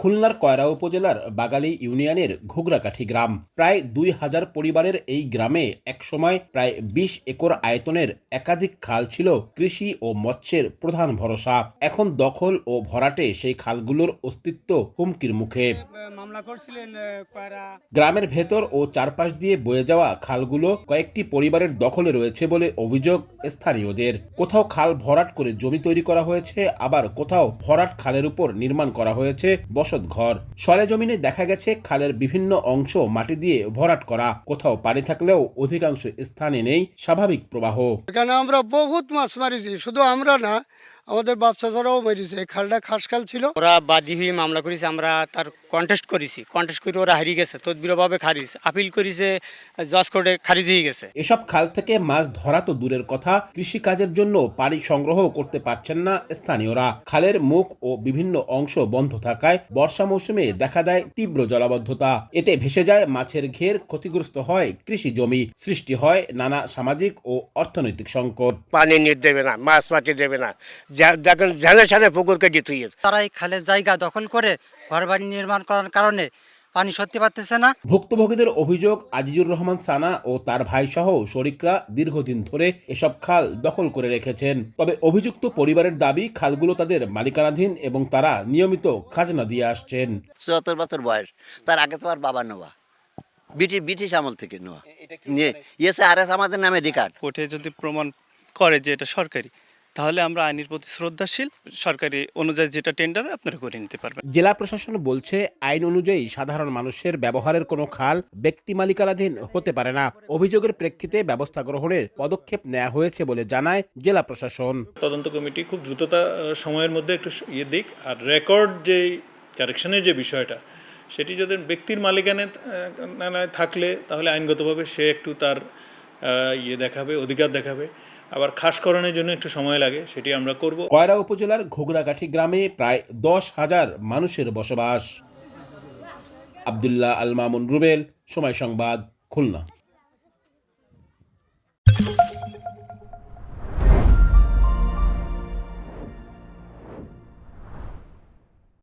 খুলনার কয়রা উপজেলার বাগালী ইউনিয়নের ঘুগরাকাঠি গ্রাম। প্রায় ২,০০০ পরিবারের এই গ্রামে একসময় প্রায় ২০ একর আয়তনের একাধিক খাল ছিল কৃষি ও মৎস্যের প্রধান ভরসা। এখন দখল ও ভরাটে সেই খালগুলোর অস্তিত্ব হুমকির মুখে। গ্রামের ভেতর ও চারপাশ দিয়ে বয়ে যাওয়া খালগুলো কয়েকটি পরিবারের দখলে রয়েছে বলে অভিযোগ স্থানীয়দের। কোথাও খাল ভরাট করে জমি তৈরি করা হয়েছে, আবার কোথাও ভরাট খালের উপর নির্মাণ করা হয়েছে বসতঘর। সরেজমিনে দেখা গেছে খালের বিভিন্ন অংশ মাটি দিয়ে ভরাট করা, কোথাও পানি থাকলেও অধিকাংশ স্থানে নেই স্বাভাবিক প্রবাহ। এখানে আমরা বহুত মাছ মারিছি, শুধু আমরা না, আমাদের বাচ্চারাও মেরেছে। খালটা খাস খাল ছিল। ওরা বাদী হয়ে মামলা করেছে, আমরা তার কন্টেস্ট করে ওরা হারিয়ে গেছে, তদবিরভাবে খারিজ আপিল করেছে, জজ কোর্টে খারিজ হয়ে গেছে। এসব খাল থেকে মাছ ধরা তো দূরের কথা, কৃষি কাজের জন্য পানি সংগ্রহ করতে পারছেন না স্থানীয়রা। খালের মুখ ও বিভিন্ন অংশ বন্ধ থাকায় বর্ষা মৌসুমে দেখা দেয় তীব্র জলাবদ্ধতা। এতে ভেসে যায় মাছের ঘের, ক্ষতিগ্রস্ত হয় কৃষি জমি, সৃষ্টি হয় নানা সামাজিক ও অর্থনৈতিক সংকট। পানি নিতে দেবে না, মাছ মাটি দেবে না, দেখেন ঝানে ঝানে পুকুর কেটে তুই। তারা এই খালের জায়গা দখল করে ঘরবাড়ি নির্মাণ করার কারণে পানি সত্যি পারতেছে না। ভুক্তভোগীদের অভিযোগ, আজিজুর রহমান সানা ও তার ভাই সহ শরিকরা দীর্ঘদিন ধরে এসব খাল দখল করে রেখেছেন। তবে অভিযুক্ত পরিবারের দাবি, খালগুলো তাদের মালিকানাধীন এবং তারা নিয়মিত খাজনা দিয়ে আসছেন। ৭৪ বছর বয়স, তার আগে তো আর বাবা নেওয়া, ব্রিটিশ আমল থেকে নেওয়া ইয়েছে। আর আমাদের নামে রেকর্ড। কোর্টে যদি প্রমাণ করে যে এটা সরকারি, তাহলে আমরা আইনের প্রতি শ্রদ্ধাশীল, সরকারি অনুযায়ী যেটা টেন্ডার আপনারা করে নিতে পারবেন। জেলা প্রশাসন বলছে, আইন অনুযায়ী সাধারণ মানুষের ব্যবহারের কোনো খাল ব্যক্তি মালিকানাধীন হতে পারে না। অভিযোগের প্রেক্ষিতে ব্যবস্থা গ্রহণের পদক্ষেপ নেওয়া হয়েছে বলে জানায় জেলা প্রশাসন। তদন্ত কমিটি খুব দ্রুততা সময়ের মধ্যে একটু দিক, আর রেকর্ড যে কারেকশনের যে বিষয়টা, সেটি যদি ব্যক্তির মালিকানায় থাকলে তাহলে আইনগতভাবে সে একটু তার দেখাবে, অধিকার দেখাবে। আবার খাসকরণের জন্য একটু সময় লাগে, সেটি আমরা করব। কয়রা উপজেলার ঘুগরাকাঠি গ্রামে প্রায় ১০,০০০ মানুষের বসবাস। আব্দুল্লাহ আল মামুন রুবেল, সময় সংবাদ, খুলনা।